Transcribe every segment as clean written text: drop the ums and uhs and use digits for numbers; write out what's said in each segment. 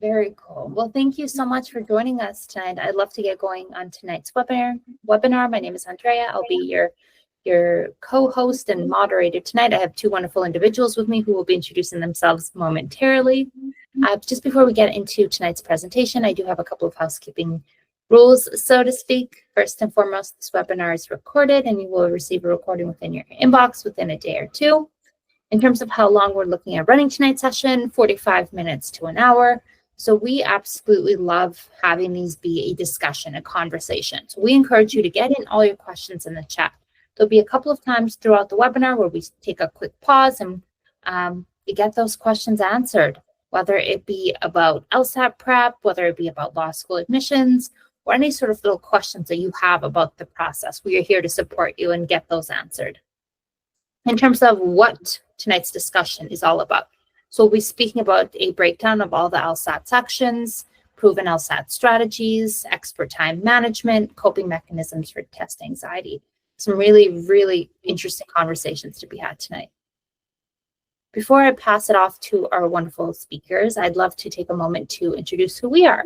Very cool. Well, thank you so much for joining us tonight. I'd love to get going on tonight's webinar. My name is Andrea. I'll be your co-host and moderator tonight. I have two wonderful individuals with me who will be introducing themselves momentarily. Just before we get into tonight's presentation, I do have a couple of housekeeping rules, so to speak. First and foremost, this webinar is recorded and you will receive a recording within your inbox within a day or two. In terms of how long we're looking at running tonight's session, 45 minutes to an hour. So we absolutely love having these be a discussion, a conversation. So we encourage you to get in all your questions in the chat. There'll be a couple of times throughout the webinar where we take a quick pause and you get those questions answered, whether it be about LSAT prep, whether it be about law school admissions, or any sort of little questions that you have about the process. We are here to support you and get those answered. In terms of what tonight's discussion is all about. So we'll be speaking about a breakdown of all the LSAT sections, proven LSAT strategies, expert time management, coping mechanisms for test anxiety. Some really, really interesting conversations to be had tonight. Before I pass it off to our wonderful speakers, I'd love to take a moment to introduce who we are,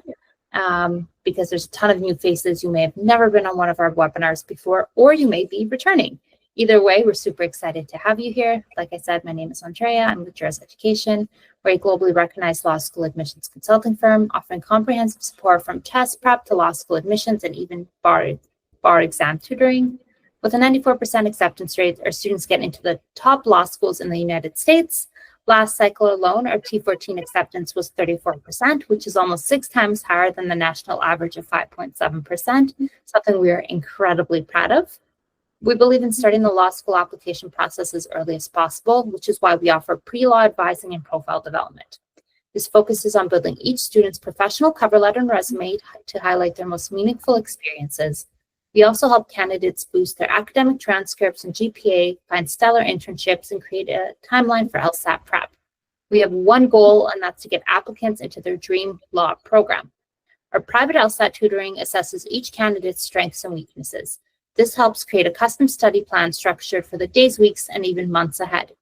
because there's a ton of new faces. You may have never been on one of our webinars before, or you may be returning. Either way, we're super excited to have you here. Like I said, my name is Andrea. I'm with Juris Education. We're a globally recognized law school admissions consulting firm offering comprehensive support from test prep to law school admissions and even bar exam tutoring. With a 94% acceptance rate, our students get into the top law schools in the United States. Last cycle alone, our T14 acceptance was 34%, which is almost 6 times higher than the national average of 5.7%, something we are incredibly proud of. We believe in starting the law school application process as early as possible, which is why we offer pre-law advising and profile development. This focuses on building each student's professional cover letter and resume to highlight their most meaningful experiences. We also help candidates boost their academic transcripts and GPA, find stellar internships, and create a timeline for LSAT prep. We have one goal, and that's to get applicants into their dream law program. Our private LSAT tutoring assesses each candidate's strengths and weaknesses. This helps create a custom study plan structured for the days, weeks, and even months ahead.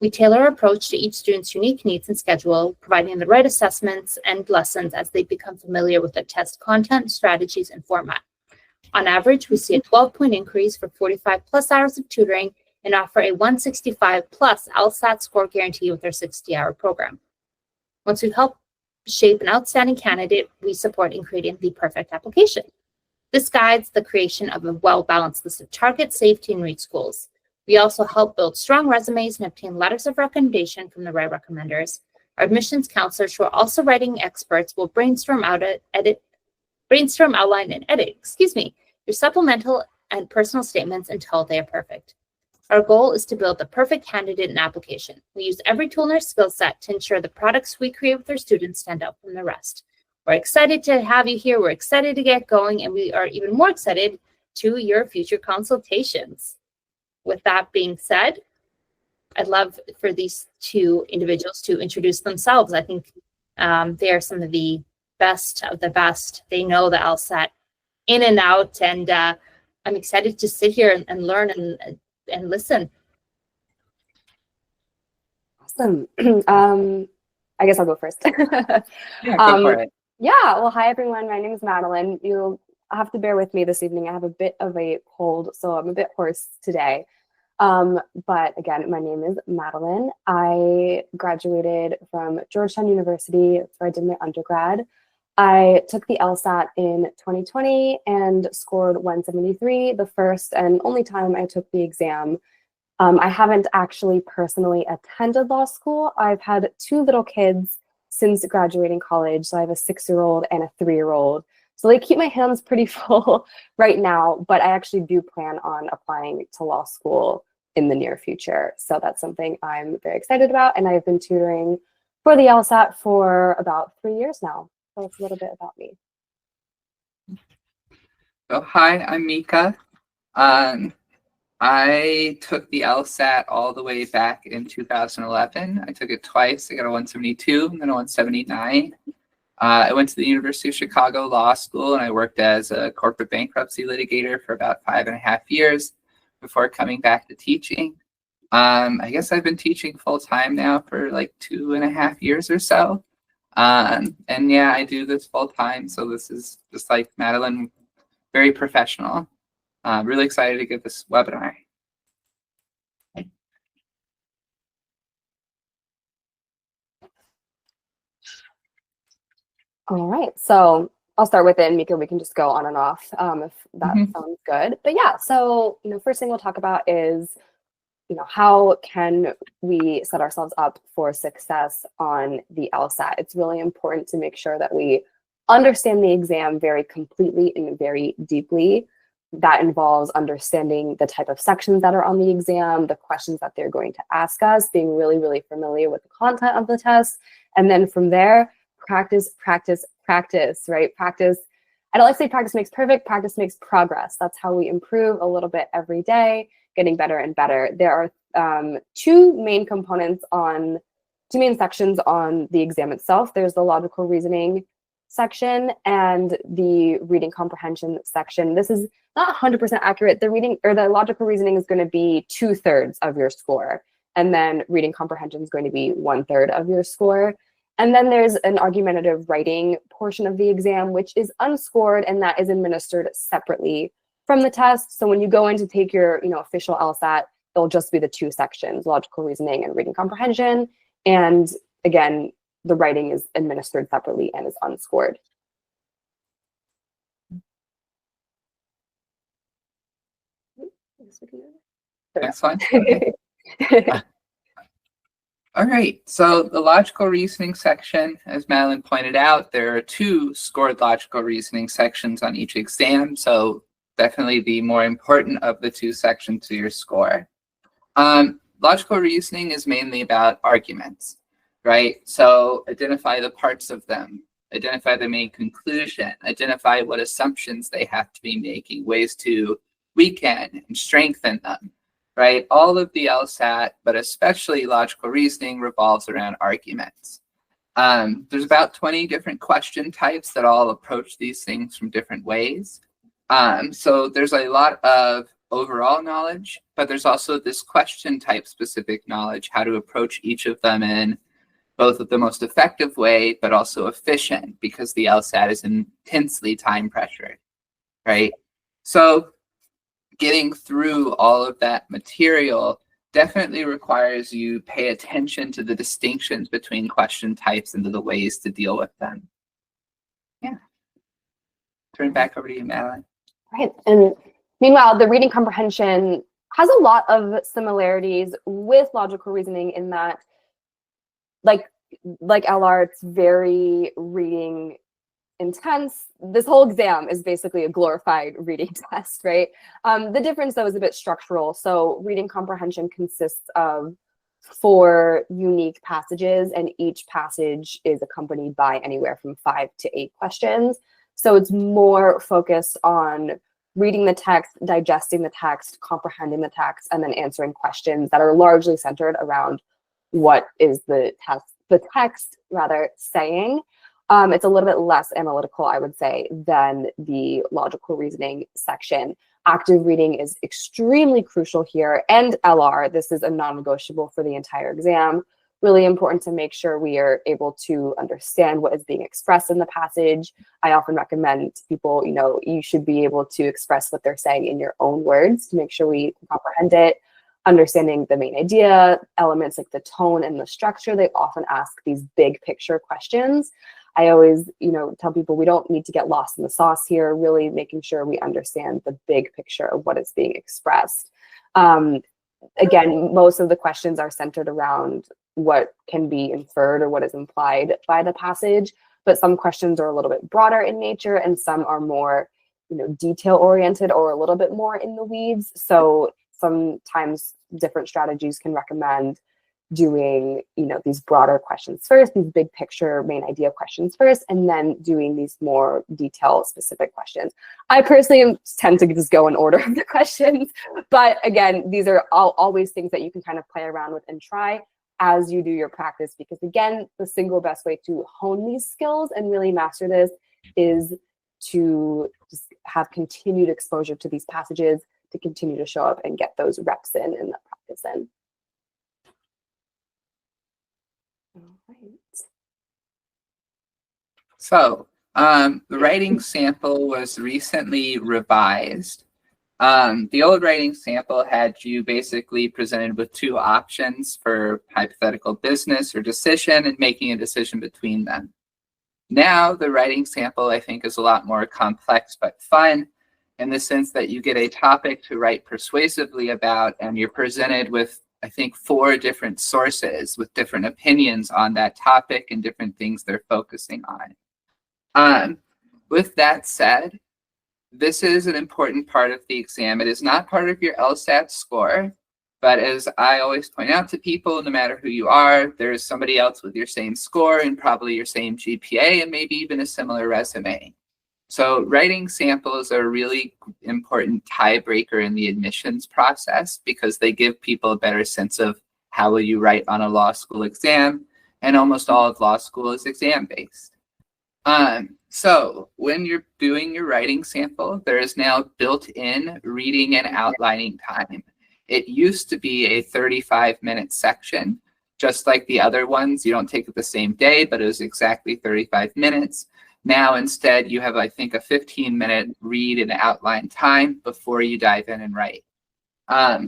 We tailor our approach to each student's unique needs and schedule, providing the right assessments and lessons as they become familiar with the test content, strategies, and format. On average, we see a 12-point increase for 45 plus hours of tutoring and offer a 165 plus LSAT score guarantee with our 60-hour program. Once we've helped shape an outstanding candidate, we support in creating the perfect application. This guides the creation of a well-balanced list of target, safety, and reach schools. We also help build strong resumes and obtain letters of recommendation from the right recommenders. Our admissions counselors, who are also writing experts, will brainstorm, outline, and edit, your supplemental and personal statements until they are perfect. Our goal is to build the perfect candidate and application. We use every tool in our skill set to ensure the products we create with our students stand out from the rest. We're excited to have you here. We're excited to get going, and we are even more excited to your future consultations. With that being said, I'd love for these two individuals to introduce themselves. I think they are some of the best of the best. They know the LSAT in and out, and I'm excited to sit here and learn and listen. Awesome. I guess I'll go first. Yeah, go for it. Yeah, well, hi everyone. My name is Madeline. You'll have to bear with me this evening. I have a bit of a cold, so I'm a bit hoarse today. But again, my name is Madeline. I graduated from Georgetown University, where I did my undergrad. I took the LSAT in 2020 and scored 173, the first and only time I took the exam. I haven't actually personally attended law school. I've had 2 little kids since graduating college. So I have a 6-year-old and a 3-year-old. So they keep my hands pretty full right now, but I actually do plan on applying to law school in the near future. So that's something I'm very excited about. And I've been tutoring for the LSAT for about 3 years now. So it's a little bit about me. So hi, I'm Mika. I took the LSAT all the way back in 2011. I took it twice. I got a 172 and then a 179. I went to the University of Chicago Law School, and I worked as a corporate bankruptcy litigator for about 5.5 years before coming back to teaching. I guess I've been teaching full time now for like 2.5 years or so. And yeah, I do this full time. So this is just like Madeline, very professional. Really excited to give this webinar. All right, so I'll start with it, and Mika, we can just go on and off if that sounds good. But yeah, so first thing we'll talk about is how can we set ourselves up for success on the LSAT? It's really important to make sure that we understand the exam very completely and very deeply. That involves understanding the type of sections that are on the exam, the questions that they're going to ask us, being really, really familiar with the content of the test. And then from there, practice, practice, practice, right? Practice. I don't like to say practice makes perfect, practice makes progress. That's how we improve a little bit every day, getting better and better. There are two main sections on the exam itself. There's the logical reasoning section and the reading comprehension section. This is not 100% accurate. The reading or the logical reasoning is going to be 2/3 of your score. And then reading comprehension is going to be 1/3 of your score. And then there's an argumentative writing portion of the exam, which is unscored, and that is administered separately from the test. So when you go in to take your official LSAT, it'll just be the two sections, logical reasoning and reading comprehension. And again, the writing is administered separately and is unscored. Next one. Okay. All right, so the logical reasoning section, as Madeline pointed out, there are two scored logical reasoning sections on each exam. So definitely the more important of the two sections to your score. Logical reasoning is mainly about arguments, right? So identify the parts of them, identify the main conclusion, identify what assumptions they have to be making, ways to weaken and strengthen them, right? All of the LSAT, but especially logical reasoning, revolves around arguments. There's about 20 different question types that all approach these things from different ways. So there's a lot of overall knowledge, but there's also this question type specific knowledge, how to approach each of them in both of the most effective way, but also efficient, because the LSAT is intensely time pressured, right? So getting through all of that material definitely requires you pay attention to the distinctions between question types and to the ways to deal with them. Yeah. Turn it back over to you, Madeline. Right. And meanwhile, the reading comprehension has a lot of similarities with logical reasoning in that, like LR, it's very reading intense. This whole exam is basically a glorified reading test, right? The difference, though, is a bit structural. So reading comprehension consists of 4 unique passages, and each passage is accompanied by anywhere from 5 to 8 questions. So it's more focused on reading the text, digesting the text, comprehending the text, and then answering questions that are largely centered around what is the text saying. It's a little bit less analytical, I would say, than the logical reasoning section. Active reading is extremely crucial here, and LR, this is a non-negotiable for the entire exam. Really important to make sure we are able to understand what is being expressed in the passage. I often recommend to people, you should be able to express what they're saying in your own words to make sure we comprehend it. Understanding the main idea, elements like the tone and the structure. They often ask these big picture questions. I always, tell people we don't need to get lost in the sauce here, really making sure we understand the big picture of what is being expressed. Again, most of the questions are centered around what can be inferred or what is implied by the passage, but some questions are a little bit broader in nature and some are more, detail oriented or a little bit more in the weeds. So sometimes different strategies can recommend doing, these broader questions first, these big picture main idea questions first, and then doing these more detail specific questions. I personally tend to just go in order of the questions, but again, these are always things that you can kind of play around with and try as you do your practice, because again, the single best way to hone these skills and really master this is to just have continued exposure to these passages, to continue to show up and get those reps in and the practice in. All right. So the writing sample was recently revised. The old writing sample had you basically presented with two options for hypothetical business or decision and making a decision between them. Now the writing sample, I think, is a lot more complex but fun in the sense that you get a topic to write persuasively about, and you're presented with, I think, 4 different sources with different opinions on that topic and different things they're focusing on. With that said, this is an important part of the exam. It is not part of your LSAT score, but as I always point out to people, no matter who you are, there's somebody else with your same score and probably your same GPA and maybe even a similar resume. So writing samples are a really important tiebreaker in the admissions process because they give people a better sense of how will you write on a law school exam, and almost all of law school is exam-based. So when you're doing your writing sample, there is now built-in reading and outlining time. It used to be a 35-minute section, just like the other ones. You don't take it the same day, but it was exactly 35 minutes. Now, instead, you have, I think, a 15-minute read and outline time before you dive in and write.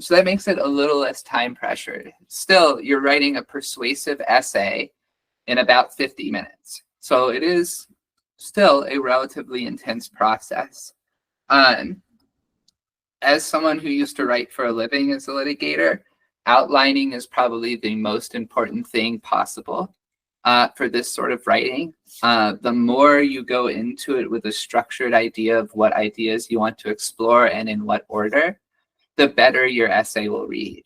So that makes it a little less time pressured. Still, you're writing a persuasive essay in about 50 minutes. So it is still a relatively intense process. As someone who used to write for a living as a litigator, outlining is probably the most important thing possible for this sort of writing. The more you go into it with a structured idea of what ideas you want to explore and in what order, the better your essay will read.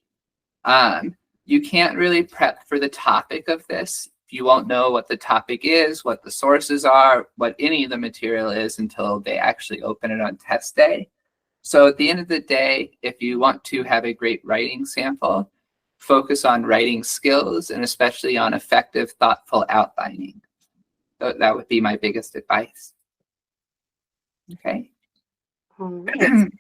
You can't really prep for the topic of this. You won't know what the topic is, what the sources are, what any of the material is until they actually open it on test day. So at the end of the day, if you want to have a great writing sample, focus on writing skills and especially on effective, thoughtful outlining. So that would be my biggest advice. Okay. All right.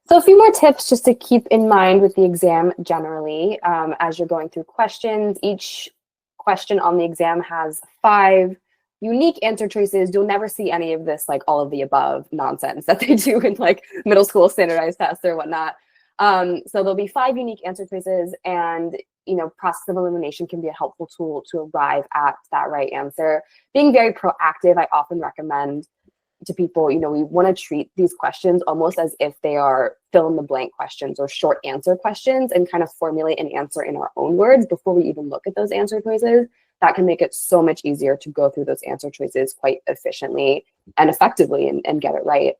So a few more tips just to keep in mind with the exam generally as you're going through questions. Each question on the exam has 5 unique answer choices. You'll never see any of this, like all of the above nonsense that they do in like middle school standardized tests or whatnot. So there'll be 5 unique answer choices, and process of elimination can be a helpful tool to arrive at that right answer. Being very proactive, I often recommend to people, we want to treat these questions almost as if they are fill-in-the-blank questions or short answer questions, and kind of formulate an answer in our own words before we even look at those answer choices. That can make it so much easier to go through those answer choices quite efficiently and effectively and get it right.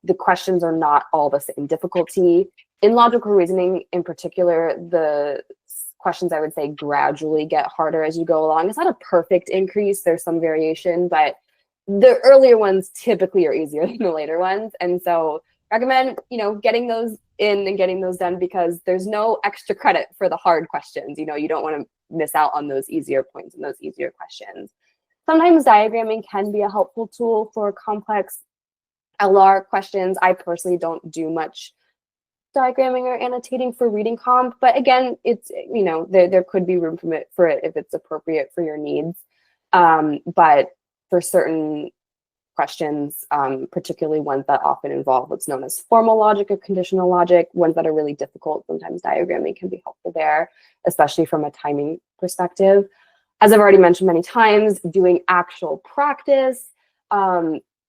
The questions are not all the same difficulty. In logical reasoning in particular, the questions, I would say, gradually get harder as you go along. It's not a perfect increase. There's some variation, but the earlier ones typically are easier than the later ones. And so recommend, getting those in and getting those done, because there's no extra credit for the hard questions. You don't want to miss out on those easier points and those easier questions. Sometimes diagramming can be a helpful tool for complex LR questions. I personally don't do much diagramming or annotating for reading comp, but again, it's, there could be room for it if it's appropriate for your needs. But for certain questions, particularly ones that often involve what's known as formal logic or conditional logic, ones that are really difficult, sometimes diagramming can be helpful there, especially from a timing perspective. As I've already mentioned many times, doing actual practice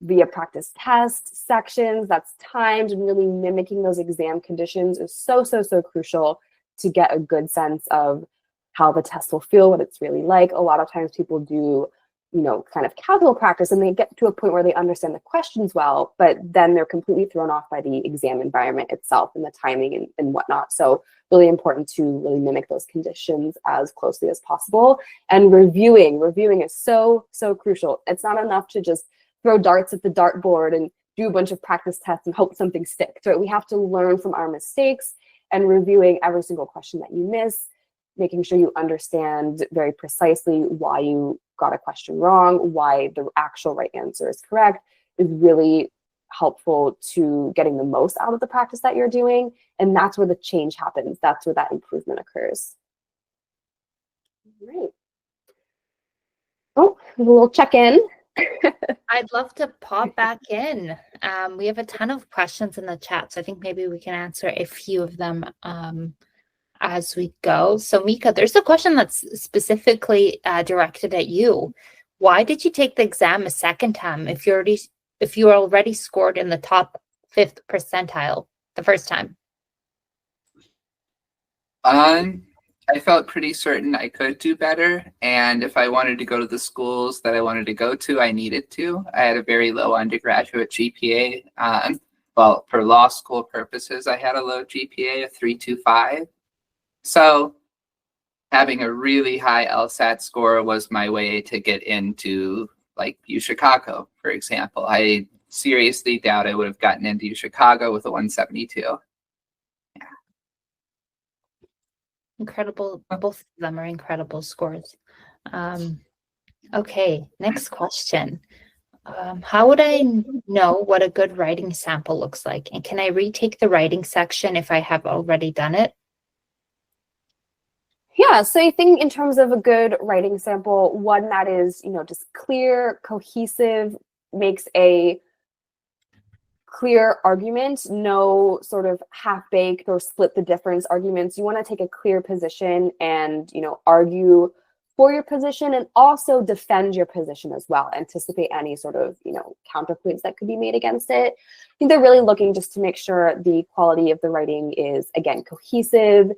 via practice test sections that's timed and really mimicking those exam conditions is so crucial to get a good sense of how the test will feel, what it's really like. A lot of times people do kind of casual practice and they get to a point where they understand the questions well, but then they're completely thrown off by the exam environment itself and the timing and whatnot. So really important to really mimic those conditions as closely as possible. And reviewing is so crucial. It's not enough to just throw darts at the dartboard and do a bunch of practice tests and hope something sticks. Right? We have to learn from our mistakes, and reviewing every single question that you miss, making sure you understand very precisely why you got a question wrong, why the actual right answer is correct, is really helpful to getting the most out of the practice that you're doing. And that's where the change happens. That's where that improvement occurs. All right. Oh, a little check-in. I'd love to pop back in. We have a ton of questions in the chat, so I think maybe we can answer a few of them as we go. So Mika, there's a question that's specifically directed at you. Why did you take the exam a second time if you already scored in the top 5th percentile the first time? I felt pretty certain I could do better, and if I wanted to go to the schools that I wanted to go to, I needed to. I had a very low undergraduate GPA. Well, for law school purposes, I had a low GPA of 3.25. So having a really high LSAT score was my way to get into like UChicago, for example. I seriously doubt I would have gotten into UChicago with a 172. Incredible. Both of them are incredible scores. Okay, next question. How would I know what a good writing sample looks like? And can I retake the writing section if I have already done it? Yeah, so I think in terms of a good writing sample, one that is, just clear, cohesive, makes a clear argument, no sort of half-baked or split the difference arguments. You want to take a clear position and, argue for your position and also defend your position as well. Anticipate any sort of, counterpoints that could be made against it. I think they're really looking just to make sure the quality of the writing is, again, cohesive,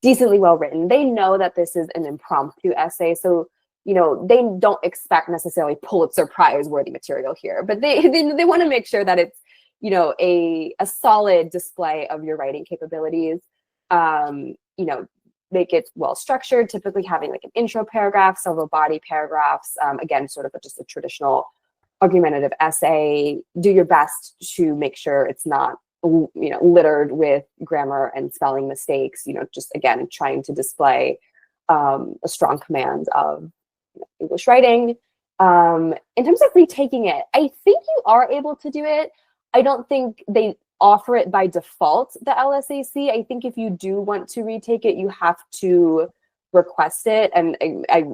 decently well written. They know that this is an impromptu essay, so they don't expect necessarily Pulitzer Prize worthy material here, but they want to make sure that it's a solid display of your writing capabilities. Make it well structured, typically having like an intro paragraph, several body paragraphs. Again, sort of just a traditional argumentative essay. Do your best to make sure it's not littered with grammar and spelling mistakes. Just again trying to display a strong command of English writing. In terms of retaking it, I think you are able to do it. I don't think they offer it by default, the LSAC. I think if you do want to retake it, you have to request it. And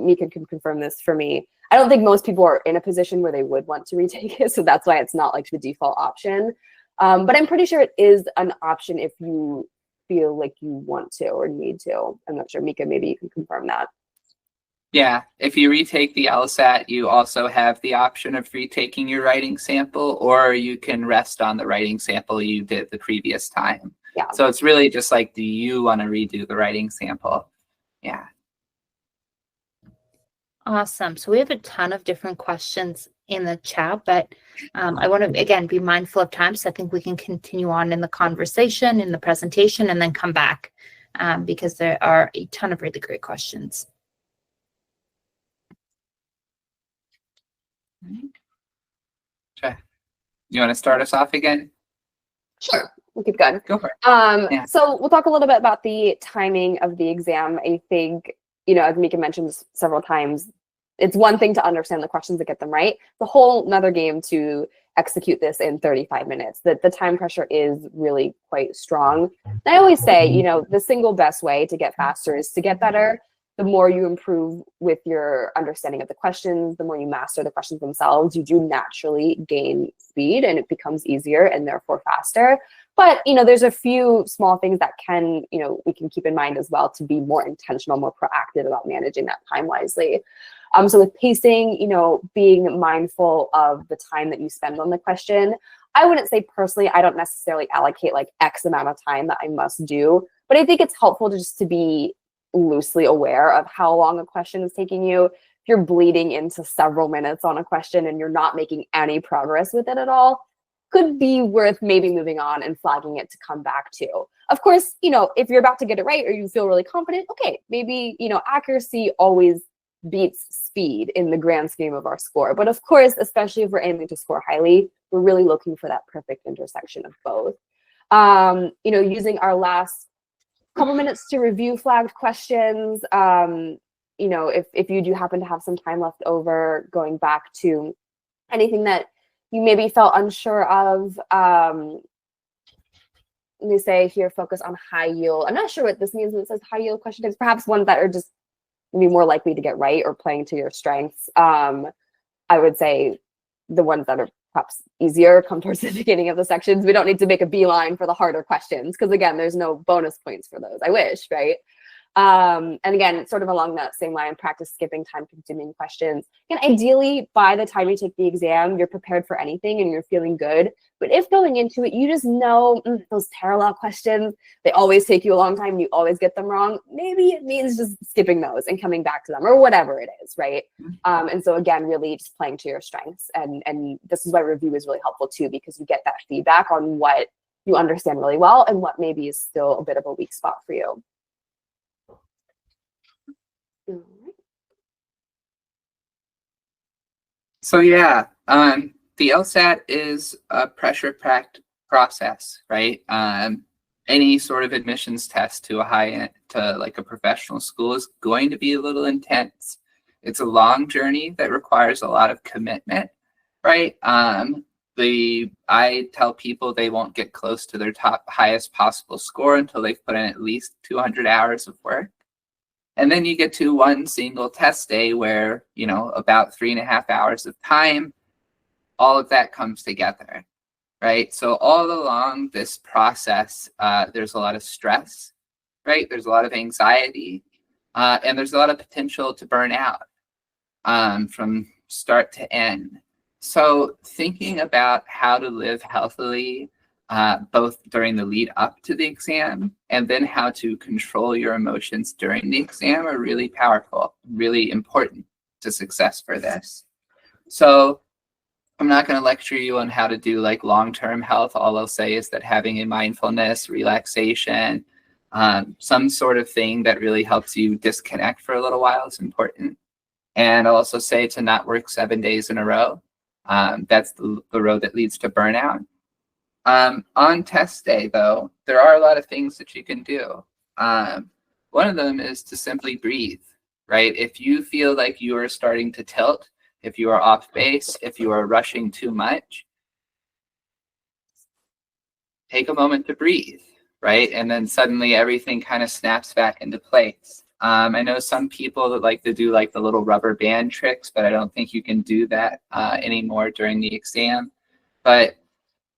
Mika can confirm this for me. I don't think most people are in a position where they would want to retake it. So that's why it's not like the default option. But I'm pretty sure it is an option if you feel like you want to or need to. I'm not sure. Mika, maybe you can confirm that. Yeah, if you retake the LSAT, you also have the option of retaking your writing sample, or you can rest on the writing sample you did the previous time. Yeah. So it's really just like, do you want to redo the writing sample? Yeah. Awesome. So we have a ton of different questions in the chat, but I want to, again, be mindful of time. So I think we can continue on in the conversation, in the presentation, and then come back because there are a ton of really great questions. Okay. You want to start us off again? Sure. We'll keep going. Go for it. So we'll talk a little bit about the timing of the exam. I think, as Mika mentioned several times, it's one thing to understand the questions and get them right. It's a whole nother game to execute this in 35 minutes. The time pressure is really quite strong. And I always say, the single best way to get faster is to get better. The more you improve with your understanding of the questions, the more you master the questions themselves, you do naturally gain speed and it becomes easier and therefore faster. But, there's a few small things that we can keep in mind as well to be more intentional, more proactive about managing that time wisely. So with pacing, being mindful of the time that you spend on the question. I wouldn't say personally, I don't necessarily allocate like X amount of time that I must do, but I think it's helpful to be loosely aware of how long a question is taking you. If you're bleeding into several minutes on a question and you're not making any progress with it at all, could be worth maybe moving on and flagging it to come back to. Of course, if you're about to get it right or you feel really confident, okay, maybe, accuracy always beats speed in the grand scheme of our score. But of course, especially if we're aiming to score highly, we're really looking for that perfect intersection of both. Using our last couple minutes to review flagged questions. If you do happen to have some time left over, going back to anything that you maybe felt unsure of. They say here, focus on high yield. I'm not sure what this means when it says high yield question types. Perhaps ones that are just maybe more likely to get right or playing to your strengths. I would say the ones that are perhaps easier come towards the beginning of the sections. We don't need to make a beeline for the harder questions because, again, there's no bonus points for those. I wish, right? And again, sort of along that same line, practice skipping time-consuming questions. And ideally, by the time you take the exam, you're prepared for anything and you're feeling good. But if going into it, you just know those parallel questions, they always take you a long time, you always get them wrong, maybe it means just skipping those and coming back to them or whatever it is, right? And so again, really just playing to your strengths. And this is why review is really helpful too, because you get that feedback on what you understand really well and what maybe is still a bit of a weak spot for you. So yeah, the LSAT is a pressure-packed process, right? Any sort of admissions test to like a professional school is going to be a little intense. It's a long journey that requires a lot of commitment, right? I tell people they won't get close to their highest possible score until they've put in at least 200 hours of work. And then you get to one single test day where, about 3.5 hours of time, all of that comes together, right? So all along this process, there's a lot of stress, right? There's a lot of anxiety, and there's a lot of potential to burn out from start to end. So thinking about how to live healthily, both during the lead up to the exam and then how to control your emotions during the exam are really powerful, really important to success for this. So I'm not going to lecture you on how to do like long-term health. All I'll say is that having a mindfulness, relaxation, some sort of thing that really helps you disconnect for a little while is important. And I'll also say to not work 7 days in a row. That's the road that leads to burnout. On test day, though, there are a lot of things that you can do. One of them is to simply breathe, right? If you feel like you are starting to tilt, if you are off base, if you are rushing too much, take a moment to breathe, right? And then suddenly everything kind of snaps back into place. I know some people that like to do like the little rubber band tricks, but I don't think you can do that anymore during the exam. But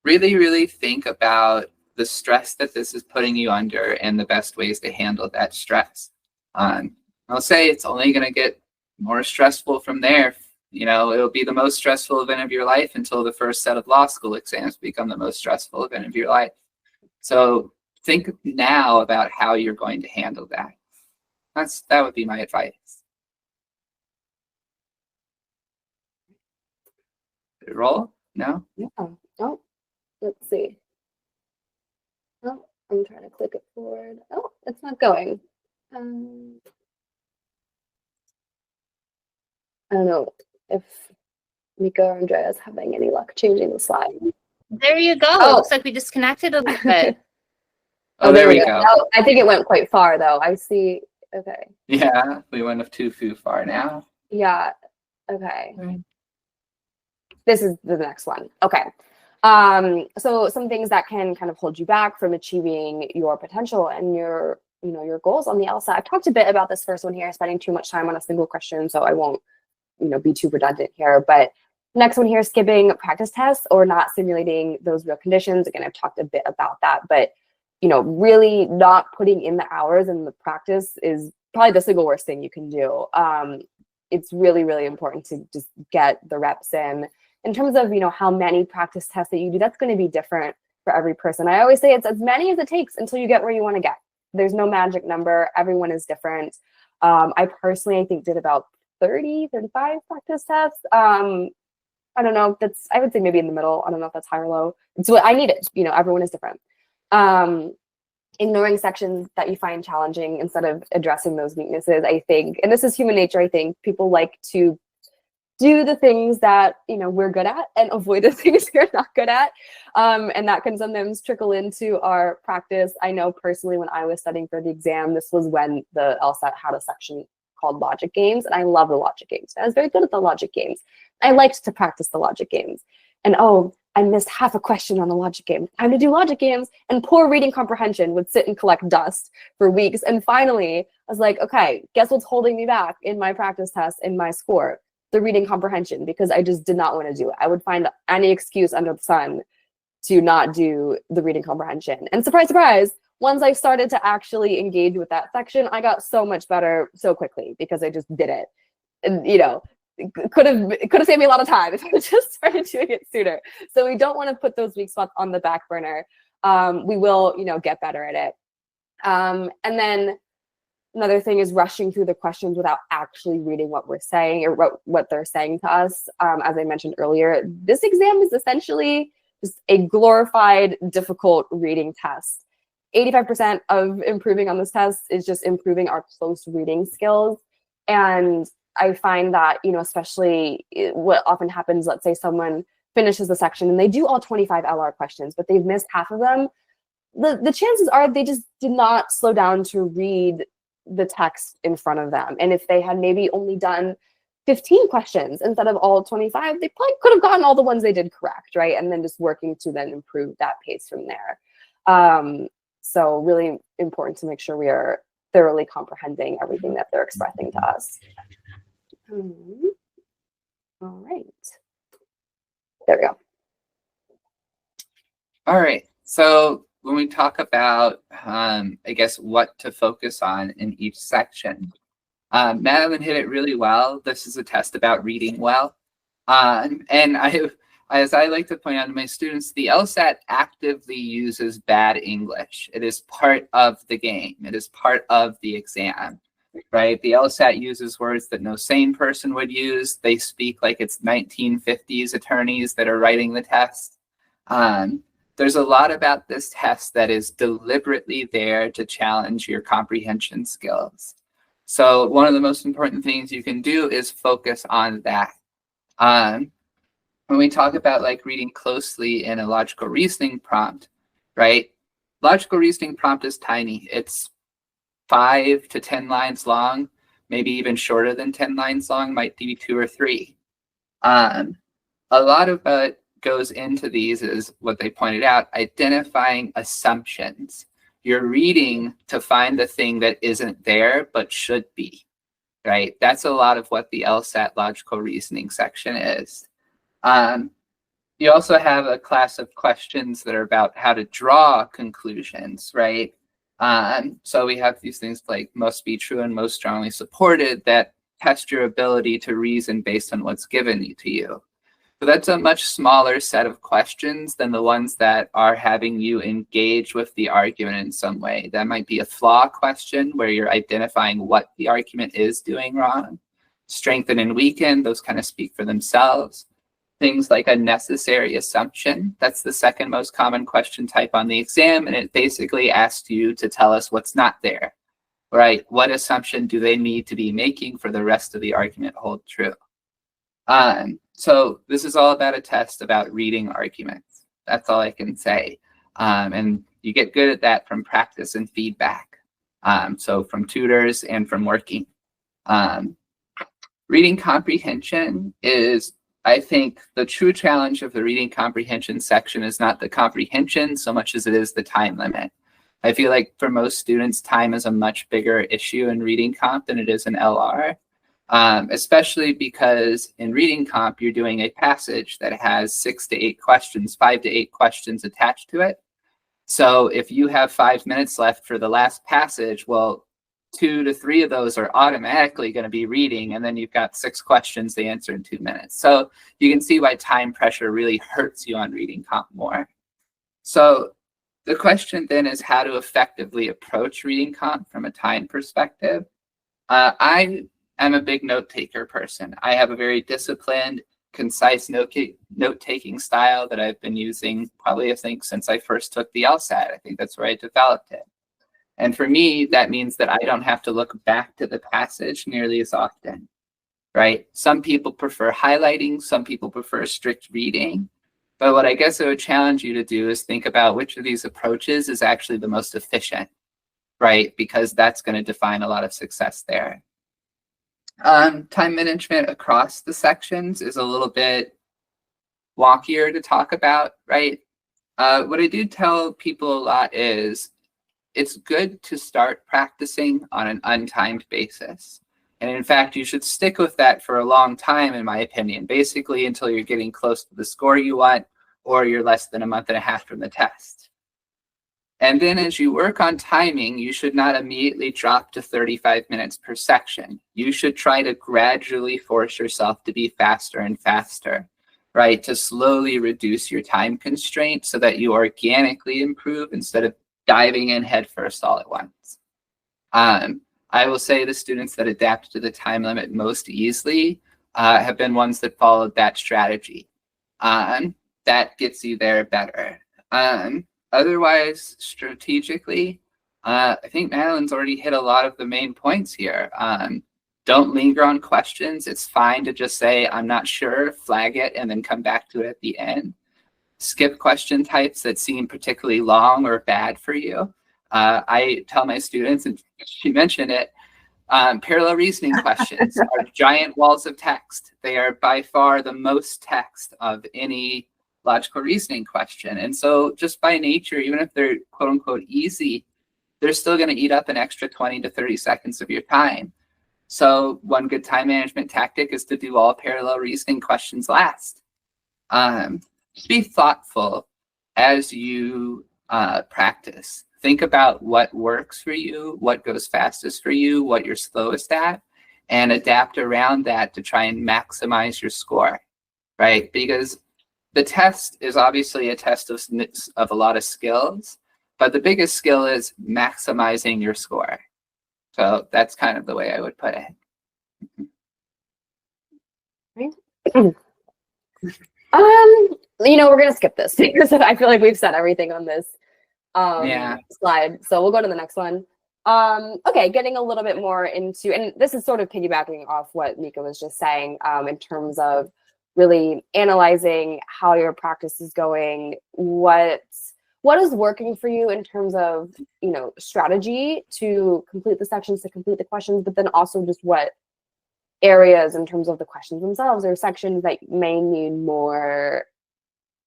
really, really think about the stress that this is putting you under and the best ways to handle that stress. I'll say it's only going to get more stressful from there. It'll be the most stressful event of your life until the first set of law school exams become the most stressful event of your life. So think now about how you're going to handle that. That would be my advice. Did it roll? No? Yeah. Oh, let's see. Oh, I'm trying to click it forward. Oh, it's not going. I don't know if Mika or Andrea is having any luck changing the slide. There you go. Oh. It looks like we disconnected a little bit. Oh, there we go. Oh, I think it went quite far, though. I see. Okay. Yeah, we went too far now. Yeah. Okay. Right. This is the next one. Okay. So some things that can kind of hold you back from achieving your potential and your goals on the LSAT. I've talked a bit about this first one here, spending too much time on a single question, so I won't, be too redundant here. But next one here, skipping practice tests or not simulating those real conditions. Again, I've talked a bit about that, but really not putting in the hours and the practice is probably the single worst thing you can do. It's really, really important to just get the reps in. In terms of, how many practice tests that you do, that's going to be different for every person. I always say it's as many as it takes until you get where you want to get. There's no magic number. Everyone is different. I personally, I think, did about 30, 35 practice tests. I don't know. I would say maybe in the middle. I don't know if that's high or low. It's what I needed. Everyone is different. Ignoring sections that you find challenging instead of addressing those weaknesses, I think, and this is human nature, I think people like to do the things that we're good at and avoid the things we're not good at, and that can sometimes trickle into our practice. I know personally when I was studying for the exam, this was when the LSAT had a section called logic games, and I love the logic games. I was very good at the logic games. I liked to practice the logic games, and I missed half a question on the logic game. Time to do logic games, and poor reading comprehension would sit and collect dust for weeks. And finally, I was like, okay, guess what's holding me back in my practice test, in my score? The reading comprehension, because I just did not want to do it. I would find any excuse under the sun to not do the reading comprehension. And surprise, surprise, once I started to actually engage with that section, I got so much better so quickly because I just did it. And, you know, it could have saved me a lot of time if I just started doing it sooner. So we don't want to put those weak spots on the back burner. We will, you know, get better at it. And then another thing is rushing through the questions without actually reading what we're saying or what they're saying to us. As I mentioned earlier, this exam is essentially just a glorified, difficult reading test. 85% of improving on this test is just improving our close reading skills. And I find that, you know, especially what often happens, let's say someone finishes the section and they do all 25 LR questions, but they've missed half of them. The chances are they just did not slow down to read the text in front of them. And if they had maybe only done 15 questions instead of all 25, they probably could have gotten all the ones they did correct, right? And then just working to then improve that pace from there. So really important to make sure we are thoroughly comprehending everything that they're expressing to us. All right. There we go. All right. So when we talk about, I guess, what to focus on in each section, Madeline hit it really well. This is a test about reading well. And as I like to point out to my students, the LSAT actively uses bad English. It is part of the game. It is part of the exam, right? The LSAT uses words that no sane person would use. They speak like it's 1950s attorneys that are writing the test. There's a lot about this test that is deliberately there to challenge your comprehension skills. So one of the most important things you can do is focus on that. When we talk about like reading closely in a logical reasoning prompt, right? Logical reasoning prompt is tiny. It's 5 to 10 lines long, maybe even shorter than 10 lines long, might be 2 or 3. A lot of what goes into these is what they pointed out, identifying assumptions. You're reading to find the thing that isn't there, but should be, right? That's a lot of what the LSAT logical reasoning section is. You also have a class of questions that are about how to draw conclusions, right? So we have these things like must be true and most strongly supported that test your ability to reason based on what's given to you. So that's a much smaller set of questions than the ones that are having you engage with the argument in some way. That might be a flaw question where you're identifying what the argument is doing wrong. Strengthen and weaken, those kind of speak for themselves. Things like a necessary assumption, that's the second most common question type on the exam, and it basically asks you to tell us what's not there, right? What assumption do they need to be making for the rest of the argument hold true? So this is all about a test about reading arguments. That's all I can say. And you get good at that from practice and feedback. So from tutors and from working. Reading comprehension is, I think, the true challenge of the reading comprehension section is not the comprehension so much as it is the time limit. I feel like for most students, time is a much bigger issue in reading comp than it is in LR. Especially because in reading comp, you're doing a passage that has 6 to 8 questions, 5 to 8 questions attached to it. So if you have 5 minutes left for the last passage, well, 2 to 3 of those are automatically going to be reading, and then you've got 6 questions to answer in 2 minutes. So you can see why time pressure really hurts you on reading comp more. So the question then is how to effectively approach reading comp from a time perspective. I'm a big note-taker person. I have a very disciplined, concise note-taking style that I've been using probably, I think, since I first took the LSAT. I think that's where I developed it. And for me, that means that I don't have to look back to the passage nearly as often, right? Some people prefer highlighting, some people prefer strict reading. But what I guess I would challenge you to do is think about which of these approaches is actually the most efficient, right? Because that's going to define a lot of success there. Time management across the sections is a little bit wonkier to talk about, right? What I do tell people a lot is it's good to start practicing on an untimed basis. And in fact, you should stick with that for a long time, in my opinion, basically until you're getting close to the score you want, or you're less than a month and a half from the test. And then as you work on timing, you should not immediately drop to 35 minutes per section. You should try to gradually force yourself to be faster and faster, right? To slowly reduce your time constraint so that you organically improve instead of diving in headfirst all at once. I will say the students that adapt to the time limit most easily have been ones that followed that strategy. That gets you there better. Otherwise, strategically, I think Madeline's already hit a lot of the main points here. Don't linger on questions. It's fine to just say, I'm not sure, flag it, and then come back to it at the end. Skip question types that seem particularly long or bad for you. I tell my students, and she mentioned it, parallel reasoning questions are giant walls of text. They are by far the most text of any logical reasoning question. And so just by nature, even if they're quote unquote easy, they're still going to eat up an extra 20 to 30 seconds of your time. So one good time management tactic is to do all parallel reasoning questions last. Just be thoughtful as you practice. Think about what works for you, what goes fastest for you, what you're slowest at, and adapt around that to try and maximize your score, right? Because the test is obviously a test of a lot of skills, but the biggest skill is maximizing your score. So that's kind of the way I would put it. We're gonna skip this because I feel like we've said everything on this slide. So we'll go to the next one. Okay, getting a little bit more into, and this is sort of piggybacking off what Mika was just saying, in terms of really analyzing how your practice is going, what is working for you in terms of, strategy to complete the sections, to complete the questions, but then also just what areas in terms of the questions themselves or sections that may need more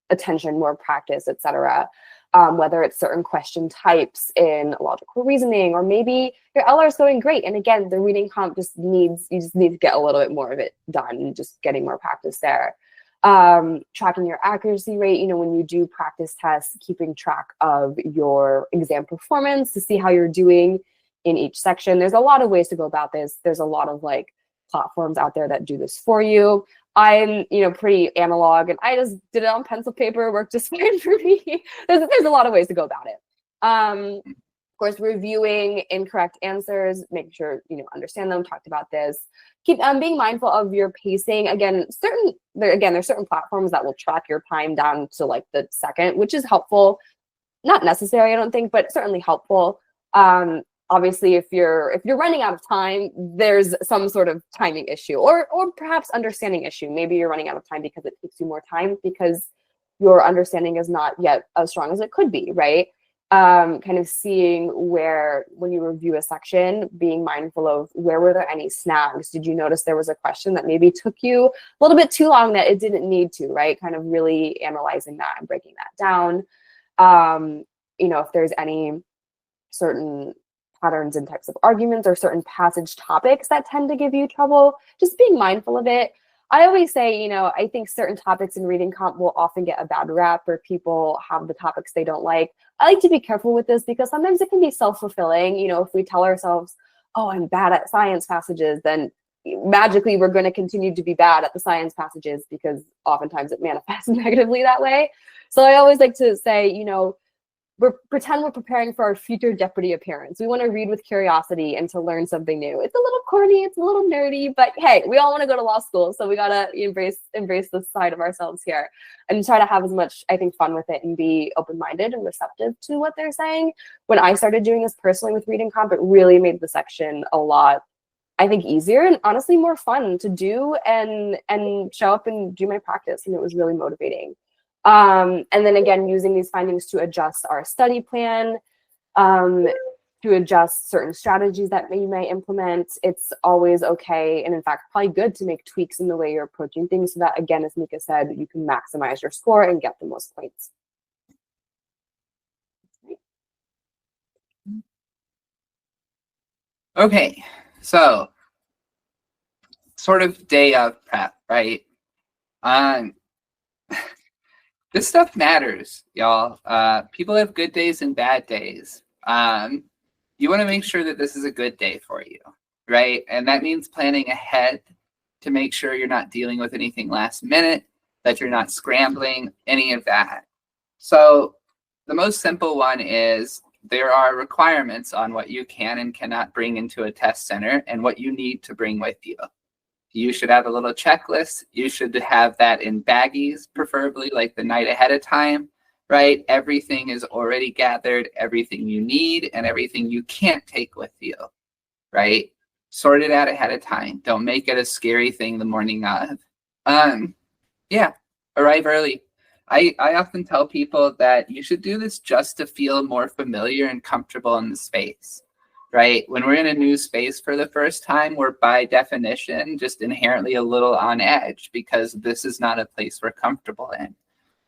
attention, more practice, etc. Whether it's certain question types in logical reasoning, or maybe your LR is going great. And again, the reading comp you just need to get a little bit more of it done, and just getting more practice there. Tracking your accuracy rate, when you do practice tests, keeping track of your exam performance to see how you're doing in each section. There's a lot of ways to go about this. There's a lot of platforms out there that do this for you. I'm, pretty analog, and I just did it on pencil paper, worked just fine for me. There's a lot of ways to go about it. Of course, reviewing incorrect answers, making sure understand them. Talked about this. Keep being mindful of your pacing. Again, there's certain platforms that will track your time down to the second, which is helpful. Not necessary, I don't think, but certainly helpful. Obviously, if you're running out of time, there's some sort of timing issue, or perhaps understanding issue. Maybe you're running out of time because it takes you more time because your understanding is not yet as strong as it could be, right? Kind of seeing where, when you review a section, being mindful of where were there any snags? Did you notice there was a question that maybe took you a little bit too long that it didn't need to, right? Kind of really analyzing that and breaking that down. If there's any certain patterns and types of arguments or certain passage topics that tend to give you trouble, just being mindful of it. I always say, I think certain topics in reading comp will often get a bad rap, where people have the topics they don't like. I like to be careful with this because sometimes it can be self-fulfilling. If we tell ourselves, oh, I'm bad at science passages, then magically we're going to continue to be bad at the science passages, because oftentimes it manifests negatively that way. So I always like to say, pretend we're preparing for our future Jeopardy appearance. We want to read with curiosity and to learn something new. It's a little corny, it's a little nerdy, but hey, we all want to go to law school, so we gotta embrace this side of ourselves here and try to have as much, I think, fun with it and be open-minded and receptive to what they're saying. When I started doing this personally with reading comp, it really made the section a lot, I think, easier and honestly more fun to do and show up and do my practice, and it was really motivating. And then again, using these findings to adjust our study plan, to adjust certain strategies that you may implement. It's always okay, and in fact, probably good to make tweaks in the way you're approaching things so that, again, as Mika said, you can maximize your score and get the most points. Okay, so sort of day of prep, right? Um, this stuff matters, y'all. People have good days and bad days. You want to make sure that this is a good day for you, right? And that means planning ahead to make sure you're not dealing with anything last minute, that you're not scrambling, any of that. So the most simple one is there are requirements on what you can and cannot bring into a test center and what you need to bring with you. You should have a little checklist. You should have that in baggies, preferably like the night ahead of time, right? Everything is already gathered, everything you need and everything you can't take with you, right? Sort it out ahead of time. Don't make it a scary thing the morning of. Yeah, arrive early. I often tell people that you should do this just to feel more familiar and comfortable in the space, right? When we're in a new space for the first time, we're by definition just inherently a little on edge because this is not a place we're comfortable in.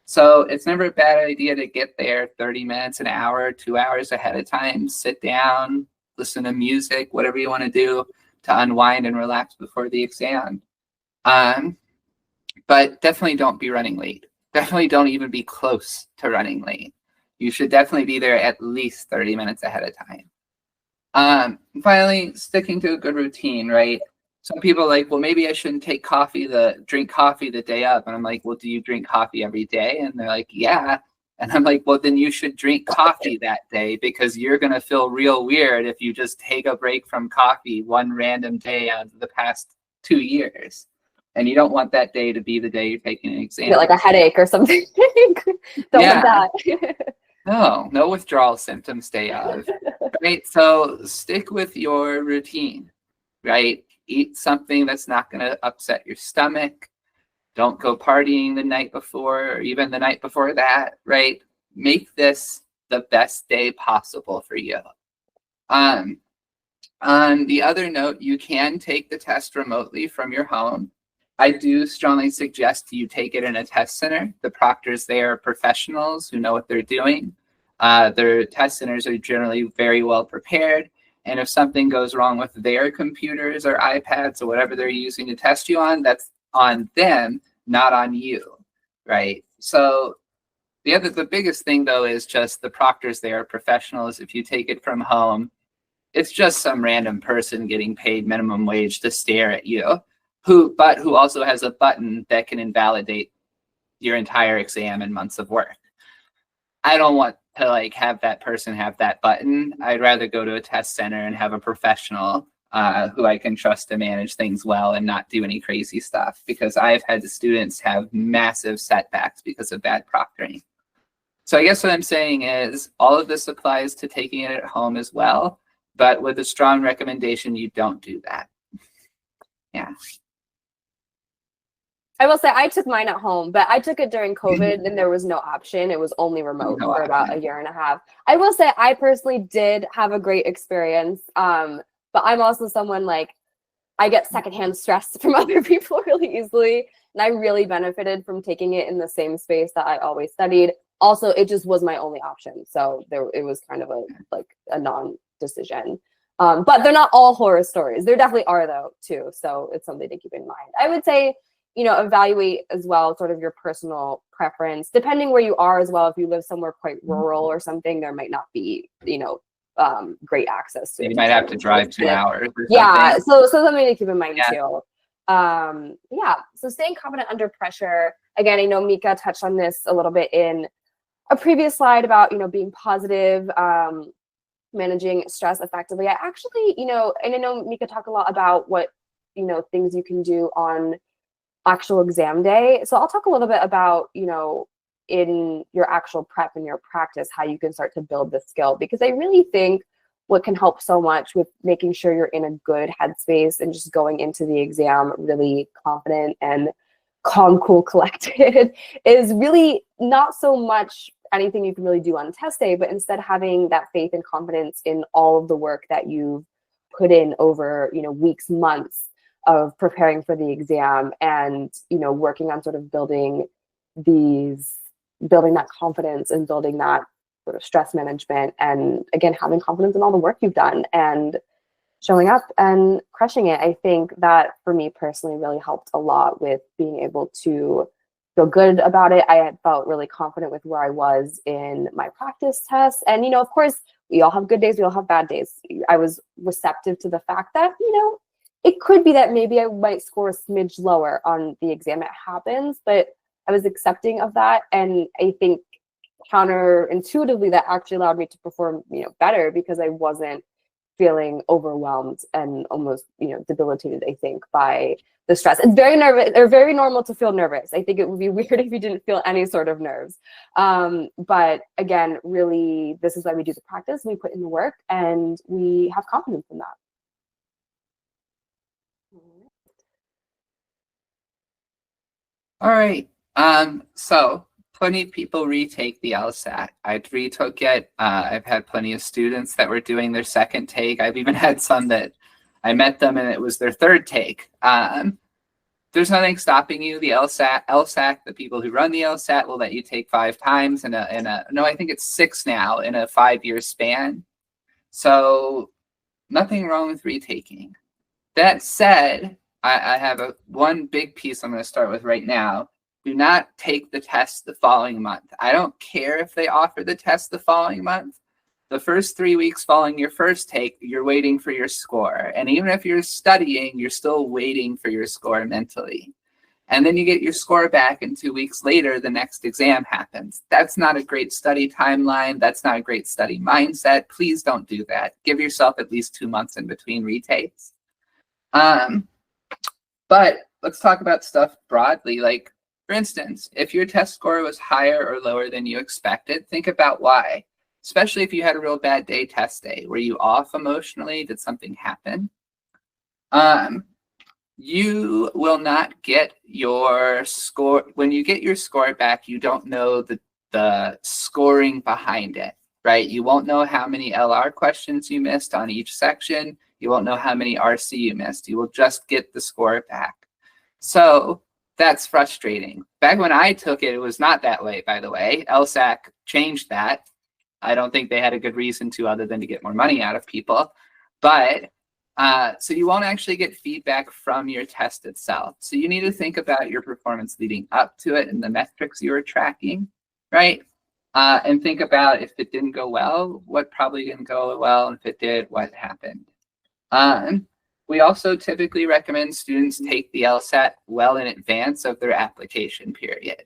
So it's never a bad idea to get there 30 minutes, an hour, 2 hours ahead of time, sit down, listen to music, whatever you want to do to unwind and relax before the exam. But definitely don't be running late. Definitely don't even be close to running late. You should definitely be there at least 30 minutes ahead of time. Finally, sticking to a good routine, right? Some people are like, well, maybe I shouldn't drink coffee the day of. And I'm like, well, do you drink coffee every day? And they're like, yeah. And I'm like, well, then you should drink coffee that day because you're going to feel real weird if you just take a break from coffee one random day out of the past 2 years. And you don't want that day to be the day you're taking an exam. Get like a headache or something. Don't want that. No withdrawal symptoms day of. Right? So stick with your routine, right? Eat something that's not going to upset your stomach. Don't go partying the night before or even the night before that, right? Make this the best day possible for you. On the other note, you can take the test remotely from your home. I do strongly suggest you take it in a test center. The proctors there are professionals who know what they're doing. Their test centers are generally very well prepared. And if something goes wrong with their computers or iPads or whatever they're using to test you on, that's on them, not on you, right? So the biggest thing though is just the proctors there are professionals. If you take it from home, it's just some random person getting paid minimum wage to stare at you, who also has a button that can invalidate your entire exam and months of work. I don't want to like have that person have that button. I'd rather go to a test center and have a professional who I can trust to manage things well and not do any crazy stuff, because I've had the students have massive setbacks because of bad proctoring. So I guess what I'm saying is all of this applies to taking it at home as well, but with a strong recommendation, you don't do that. Yeah. I will say I took mine at home, but I took it during COVID and there was no option. It was only remote for about a year and a half. I will say I personally did have a great experience. But I'm also someone like I get secondhand stress from other people really easily. And I really benefited from taking it in the same space that I always studied. Also, it just was my only option. So it was kind of a non-decision. But they're not all horror stories. There definitely are though too. So it's something to keep in mind. I would say, evaluate as well sort of your personal preference, depending where you are as well. If you live somewhere quite rural or something, there might not be, great access to it. You might have to drive 2 hours or yeah, something. so something to keep in mind too. So staying confident under pressure. Again, I know Mika touched on this a little bit in a previous slide about, being positive, managing stress effectively. I actually, and I know Mika talked a lot about what, things you can do on actual exam day. So I'll talk a little bit about, in your actual prep and your practice, how you can start to build this skill, because I really think what can help so much with making sure you're in a good headspace and just going into the exam really confident and calm, cool, collected is really not so much anything you can really do on test day, but instead having that faith and confidence in all of the work that you've put in over, weeks, months of preparing for the exam and, working on sort of building that confidence and building that sort of stress management, and again, having confidence in all the work you've done and showing up and crushing it. I think that for me personally really helped a lot with being able to feel good about it. I had felt really confident with where I was in my practice tests. And, of course, we all have good days, we all have bad days. I was receptive to the fact that, it could be that maybe I might score a smidge lower on the exam. It happens, but I was accepting of that. And I think counterintuitively that actually allowed me to perform, better because I wasn't feeling overwhelmed and almost, debilitated, I think, by the stress. It's very nervous or very normal to feel nervous. I think it would be weird if you didn't feel any sort of nerves. But again, really, this is why we do the practice. We put in the work and we have confidence in that. All right. So plenty of people retake the LSAT. I retook it. I've had plenty of students that were doing their second take. I've even had some that I met them and it was their third take. There's nothing stopping you. The LSAT, the people who run the LSAT will let you take 5 times no, I think it's 6 now in a 5-year span. So nothing wrong with retaking. That said, I have one big piece I'm going to start with right now. Do not take the test the following month. I don't care if they offer the test the following month. The first 3 weeks following your first take, you're waiting for your score. And even if you're studying, you're still waiting for your score mentally. And then you get your score back and 2 weeks later, the next exam happens. That's not a great study timeline. That's not a great study mindset. Please don't do that. Give yourself at least 2 months in between retakes. But let's talk about stuff broadly. Like, for instance, if your test score was higher or lower than you expected, think about why. Especially if you had a real bad day test day. Were you off emotionally? Did something happen? You will not get your score. When you get your score back, you don't know the scoring behind it, right? You won't know how many LR questions you missed on each section. You won't know how many RC you missed. You will just get the score back. So that's frustrating. Back when I took it, it was not that way, by the way. LSAC changed that. I don't think they had a good reason to other than to get more money out of people. But so you won't actually get feedback from your test itself. So you need to think about your performance leading up to it and the metrics you were tracking, right? And think about if it didn't go well, what probably didn't go well. And if it did, what happened. We also typically recommend students take the LSAT well in advance of their application period,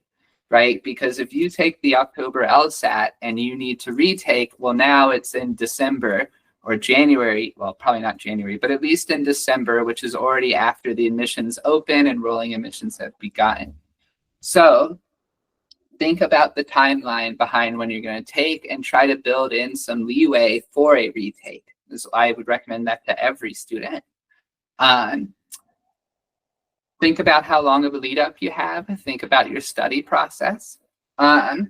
right? Because if you take the October LSAT and you need to retake, well, now it's in December or January, well, probably not January, but at least in December, which is already after the admissions open and rolling admissions have begun. So think about the timeline behind when you're going to take and try to build in some leeway for a retake. I would recommend that to every student. Think about how long of a lead up you have. Think about your study process. I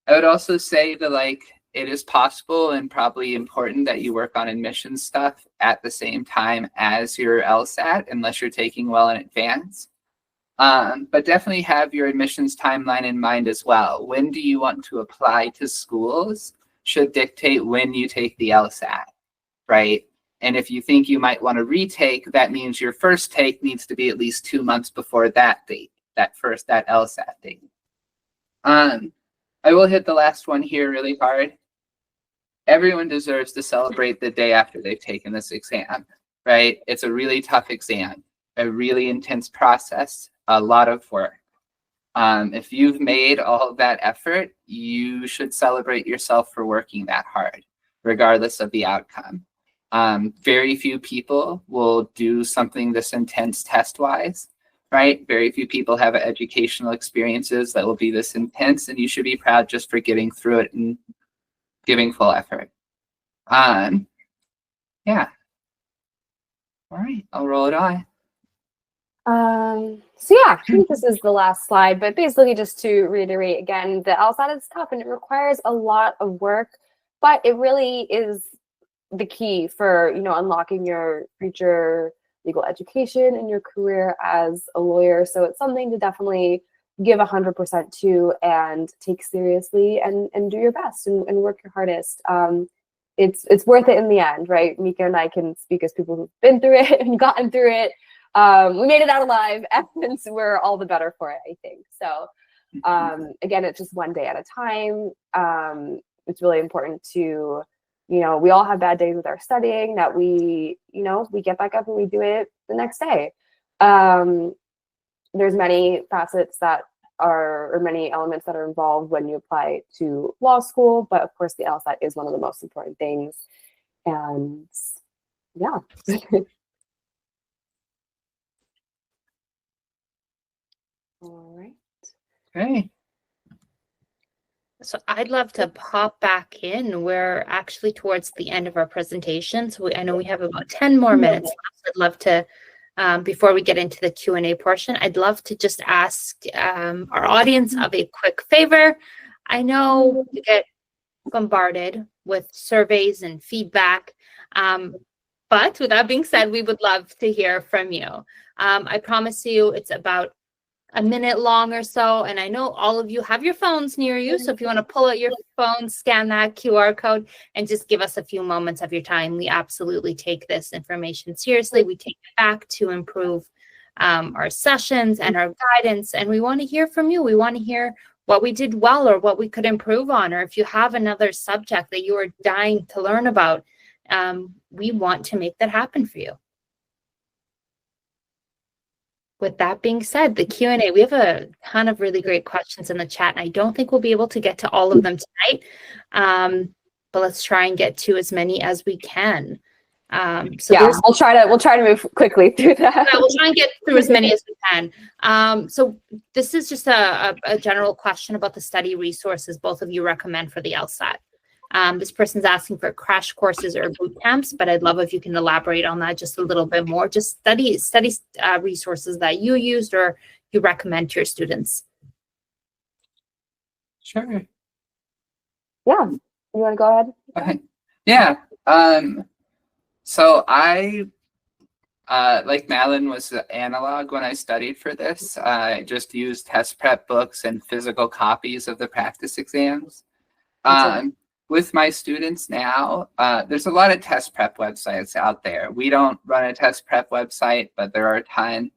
would also say that it is possible and probably important that you work on admissions stuff at the same time as your LSAT, unless you're taking well in advance. But definitely have your admissions timeline in mind as well. When do you want to apply to schools should dictate when you take the LSAT, right? And if you think you might want to retake, that means your first take needs to be at least 2 months before that date, that LSAT date. I will hit the last one here really hard. Everyone deserves to celebrate the day after they've taken this exam, right? It's a really tough exam, a really intense process, a lot of work. If you've made all of that effort, you should celebrate yourself for working that hard, regardless of the outcome. Very few people will do something this intense test-wise, right? Very few people have educational experiences that will be this intense, and you should be proud just for getting through it and giving full effort. Yeah. All right, I'll roll it on. So yeah, I think this is the last slide, but basically just to reiterate again, the LSAT is tough and it requires a lot of work, but it really is the key for, unlocking your future legal education and your career as a lawyer. So it's something to definitely give 100% to and take seriously and do your best and work your hardest. it's worth it in the end, right? Mika and I can speak as people who've been through it and gotten through it. We made it out alive, and so we're all the better for it, I think. So again, it's just one day at a time. It's really important to, we all have bad days with our studying, that we get back up and we do it the next day. There's many facets or many elements that are involved when you apply to law school, but of course the LSAT is one of the most important things. And yeah. All right. Okay. So I'd love to pop back in. We're actually towards the end of our presentation. So I know we have about 10 more minutes left. I'd love to, before we get into the Q&A portion, I'd love to just ask our audience of a quick favor. I know you get bombarded with surveys and feedback, but with that being said, we would love to hear from you. I promise you it's about a minute long or so. And I know all of you have your phones near you. So if you want to pull out your phone, scan that QR code and just give us a few moments of your time. We absolutely take this information seriously. We take it back to improve our sessions and our guidance. And we want to hear from you. We want to hear what we did well or what we could improve on, or if you have another subject that you are dying to learn about, we want to make that happen for you. With that being said, the Q&A, we have a ton of really great questions in the chat, and I don't think we'll be able to get to all of them tonight, but let's try and get to as many as we can. So yeah, we'll try to move quickly through that. Yeah, we'll try and get through as many as we can. So this is just a general question about the study resources both of you recommend for the LSAT. This person's asking for crash courses or boot camps, but I'd love if you can elaborate on that just a little bit more. Just study resources that you used or you recommend to your students. Sure. Yeah, you want to go ahead? Okay. Yeah. So I, like Malin, was analog when I studied for this. I just used test prep books and physical copies of the practice exams. With my students now, there's a lot of test prep websites out there. We don't run a test prep website, but there are a ton.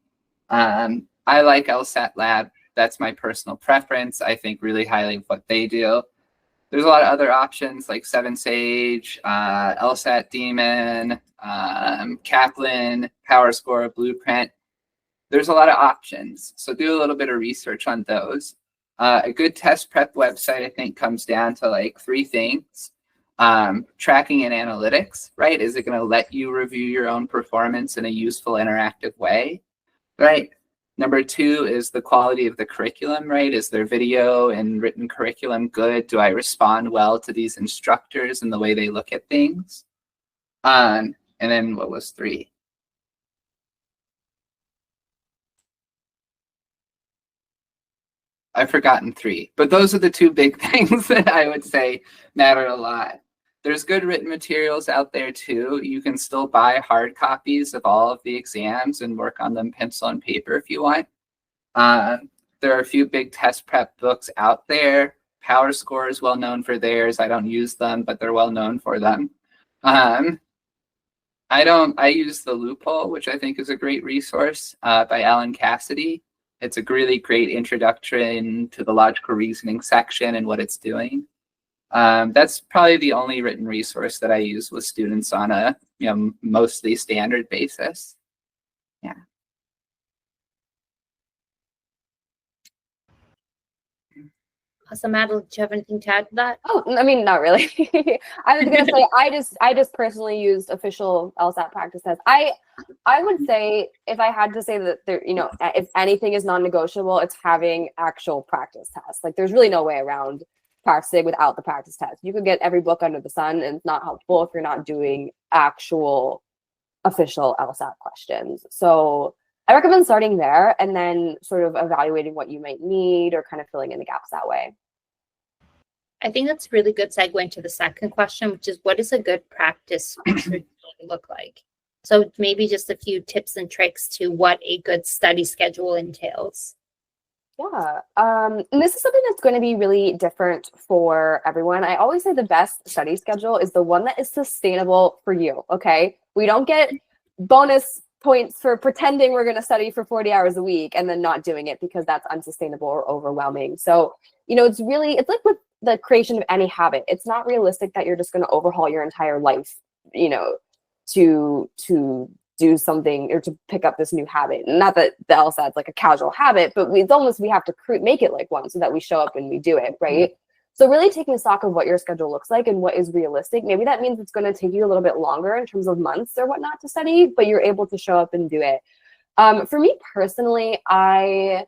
I like LSAT Lab. That's my personal preference. I think really highly of what they do. There's a lot of other options like 7Sage, LSAT Demon, Kaplan, PowerScore, Blueprint. There's a lot of options. So do a little bit of research on those. A good test prep website, I think, comes down to like 3 things. Tracking and analytics, right? Is it going to let you review your own performance in a useful, interactive way, right? Number 2 is the quality of the curriculum, right? Is their video and written curriculum good? Do I respond well to these instructors and the way they look at things? And then what was 3? I've forgotten 3, but those are the 2 big things that I would say matter a lot. There's good written materials out there too. You can still buy hard copies of all of the exams and work on them pencil and paper if you want. There are a few big test prep books out there. PowerScore is well known for theirs. I don't use them, but they're well known for them. I use The Loophole, which I think is a great resource by Alan Cassidy. It's a really great introduction to the logical reasoning section and what it's doing. That's probably the only written resource that I use with students on a mostly standard basis. Yeah. Awesome, Madeline, do you have anything to add to that? Oh, I mean, not really. I was gonna say I just personally used official LSAT practice tests. I would say if I had to say that there, if anything is non-negotiable, it's having actual practice tests. Like there's really no way around practicing without the practice test. You could get every book under the sun and it's not helpful if you're not doing actual official LSAT questions. So I recommend starting there and then sort of evaluating what you might need or kind of filling in the gaps that way. I think that's a really good segue into the second question, which is what does a good practice look like? So maybe just a few tips and tricks to what a good study schedule entails. Yeah. And this is something that's going to be really different for everyone. I always say the best study schedule is the one that is sustainable for you. Okay. We don't get bonus points for pretending we're going to study for 40 hours a week and then not doing it because that's unsustainable or overwhelming. So, it's like with the creation of any habit. It's not realistic that you're just going to overhaul your entire life, to do something or to pick up this new habit. And not that the LSAT's like a casual habit, but we have to make it like one so that we show up and we do it, right? So really taking stock of what your schedule looks like and what is realistic. Maybe that means it's going to take you a little bit longer in terms of months or whatnot to study, but you're able to show up and do it. For me personally, I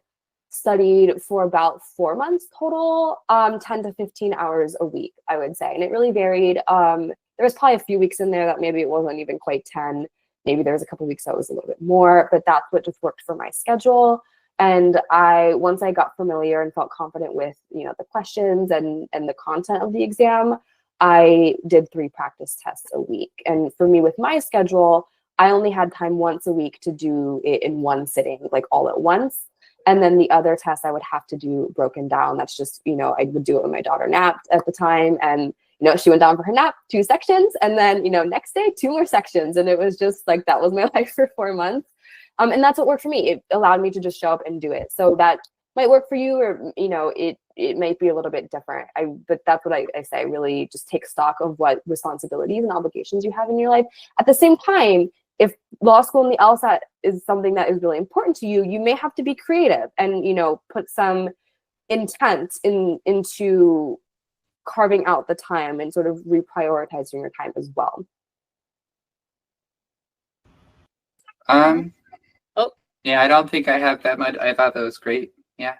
studied for about 4 months total, 10 to 15 hours a week, I would say. And it really varied. There was probably a few weeks in there that maybe it wasn't even quite 10. Maybe there was a couple of weeks that was a little bit more, but that's what just worked for my schedule. And once I got familiar and felt confident with, the questions and the content of the exam, I did 3 practice tests a week. And for me with my schedule, I only had time once a week to do it in one sitting, like all at once. And then the other tests I would have to do broken down. That's just, I would do it when my daughter napped at the time. And she went down for her nap, 2 sections, and then, next day, 2 more sections. And it was just like, that was my life for 4 months. And that's what worked for me. It allowed me to just show up and do it. So that might work for you, or, it might be a little bit different. But that's what I say, really just take stock of what responsibilities and obligations you have in your life. At the same time, if law school and the LSAT is something that is really important to you, you may have to be creative and, put some intent into carving out the time and sort of reprioritizing your time as well. Yeah, I don't think I have that much. I thought that was great. Yeah.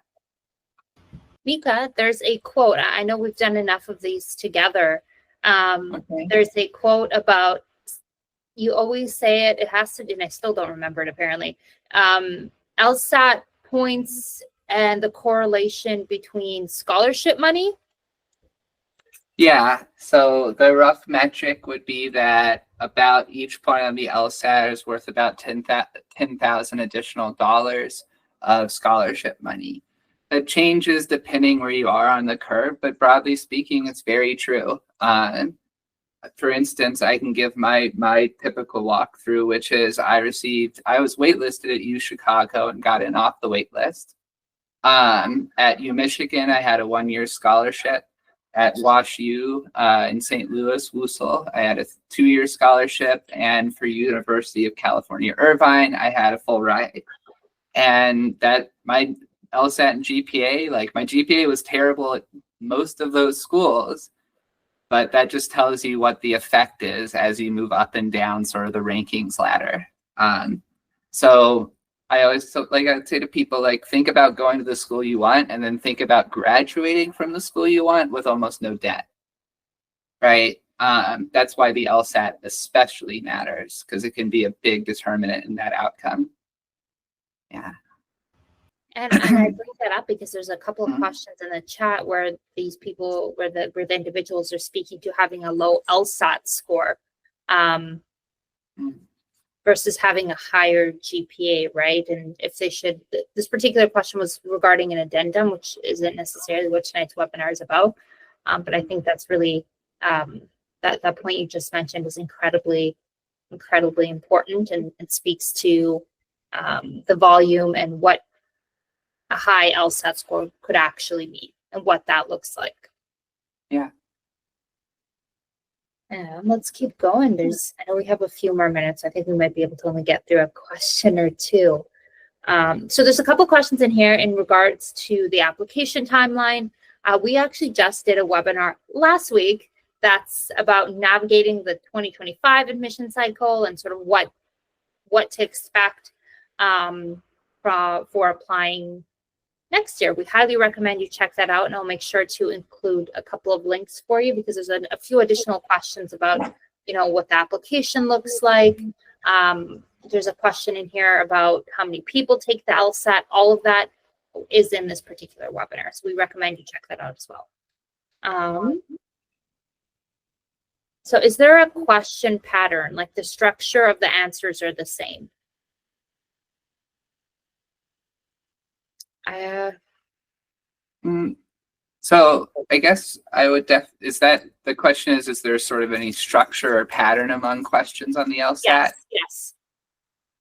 Mika, there's a quote. I know we've done enough of these together. Okay. There's a quote about, you always say it has to, and I still don't remember it apparently. LSAT points and the correlation between scholarship money. Yeah, so the rough metric would be that about each point on the LSAT is worth about $10,000 additional dollars of scholarship money. That changes depending where you are on the curve, but broadly speaking, it's very true. For instance, I can give my typical walkthrough, which is I was waitlisted at U Chicago and got in off the wait list. At U Michigan, I had a 1-year scholarship. At Wash U in St. Louis, Wusel, I had a 2-year scholarship, and for University of California, Irvine, I had a full ride. And that my LSAT and GPA, like my GPA was terrible at most of those schools, but that just tells you what the effect is as you move up and down sort of the rankings ladder. So I always I'd say to people, think about going to the school you want and then think about graduating from the school you want with almost no debt, right? That's why the LSAT especially matters, because it can be a big determinant in that outcome. Yeah. And I bring that up because there's a couple of questions in the chat where these people, where the individuals are speaking to having a low LSAT score. Versus having a higher GPA, right? And if they should, this particular question was regarding an addendum, which isn't necessarily what tonight's webinar is about. But I think that's really, that point you just mentioned is incredibly important, and it speaks to the volume and what a high LSAT score could actually mean and what that looks like. Yeah. Let's keep going. I know we have a few more minutes. I think we might be able to only get through a question or two. So there's a couple questions in here in regards to the application timeline. We actually just did a webinar last week that's about navigating the 2025 admission cycle and sort of what to expect for applying next year. We highly recommend you check that out, and I'll make sure to include a couple of links for you because there's a few additional questions about, what the application looks like. There's a question in here about how many people take the LSAT. All of that is in this particular webinar, so we recommend you check that out as well. So is there a question pattern, like the structure of the answers are the same? Mm, So I guess I would is that the question is there sort of any structure or pattern among questions on the LSAT? Yes.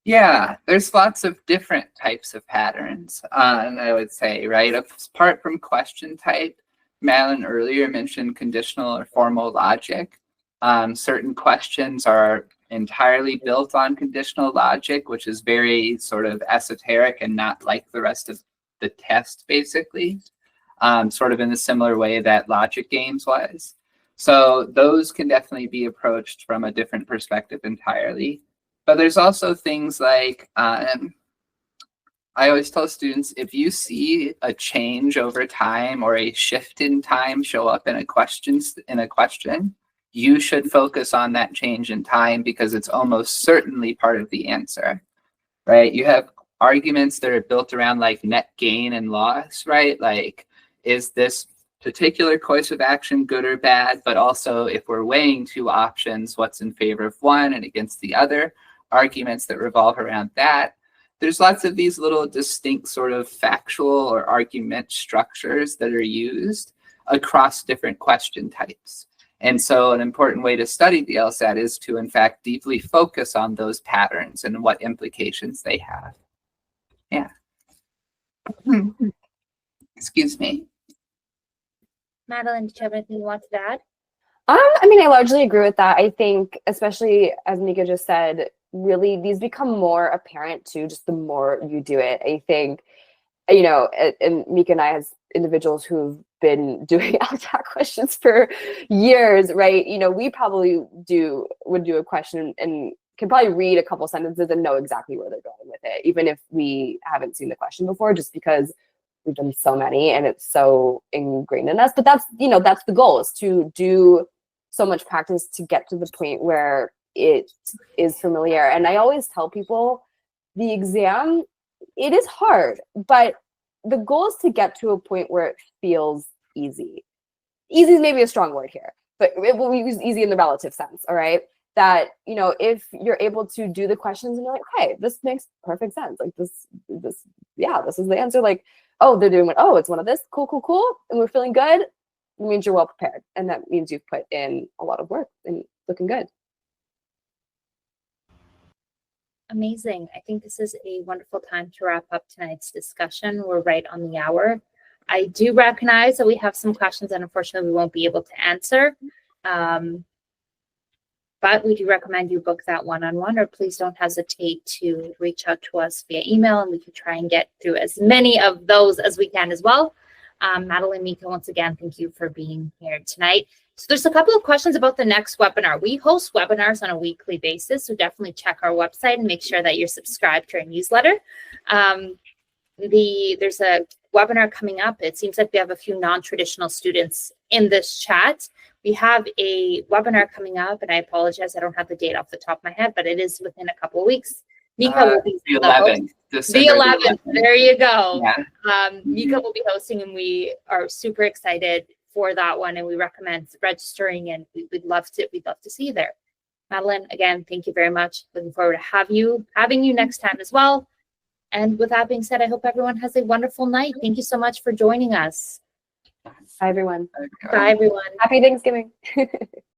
Yeah, there's lots of different types of patterns, and I would say, right, apart from question type, Madeline earlier mentioned conditional or formal logic. Certain questions are entirely built on conditional logic, which is very sort of esoteric and not like the rest of the test, basically, sort of in a similar way that logic games was. So those can definitely be approached from a different perspective entirely. But there's also things like, I always tell students, if you see a change over time or a shift in time show up in a question, you should focus on that change in time because it's almost certainly part of the answer, right? You have arguments that are built around like net gain and loss, right? Like, is this particular course of action good or bad? But also, if we're weighing two options, what's in favor of one and against the other? Arguments that revolve around that. There's lots of these little distinct sort of factual or argument structures that are used across different question types. And so an important way to study the LSAT is to, in fact, deeply focus on those patterns and what implications they have. Yeah. Excuse me. Madeline, did you have anything you want to add? I mean, I largely agree with that. I think, especially as Mika just said, really these become more apparent too, just the more you do it. I think, you know, and Mika and I, as individuals who've been doing LSAT questions for years, right? You know, we probably would do a question and can probably read a couple sentences and know exactly where they're going with it, even if we haven't seen the question before, just because we've done so many and it's so ingrained in us. But that's, you know, that's the goal, is to do so much practice to get to the point where it is familiar. And I always tell people the exam, it is hard, but the goal is to get to a point where it feels easy. Easy is maybe a strong word here, but it will use easy in the relative sense, all right? That, you know, if you're able to do the questions and you're like, hey, this makes perfect sense. Like this, yeah, this is the answer. Like, oh, they're doing it's one of this, cool. And we're feeling good. It means you're well prepared. And that means you've put in a lot of work and looking good. Amazing. I think this is a wonderful time to wrap up tonight's discussion. We're right on the hour. I do recognize that we have some questions that unfortunately we won't be able to answer. But we do recommend you book that one-on-one, or please don't hesitate to reach out to us via email and we can try and get through as many of those as we can as well. Madeline, Mika, once again, thank you for being here tonight. So there's a couple of questions about the next webinar. We host webinars on a weekly basis, so definitely check our website and make sure that you're subscribed to our newsletter. There's a webinar coming up. It seems like we have a few non-traditional students in this chat. We have a webinar coming up, and I apologize, I don't have the date off the top of my head, but it is within a couple of weeks. Mika will be the 11th. The 11th. There you go. Yeah. Mika will be hosting, and we are super excited for that one, and we recommend registering, and we'd love to see you there. Madeline, again, thank you very much. Looking forward to having you next time as well. And with that being said, I hope everyone has a wonderful night. Thank you so much for joining us. Bye, everyone. Bye, everyone. Happy Thanksgiving.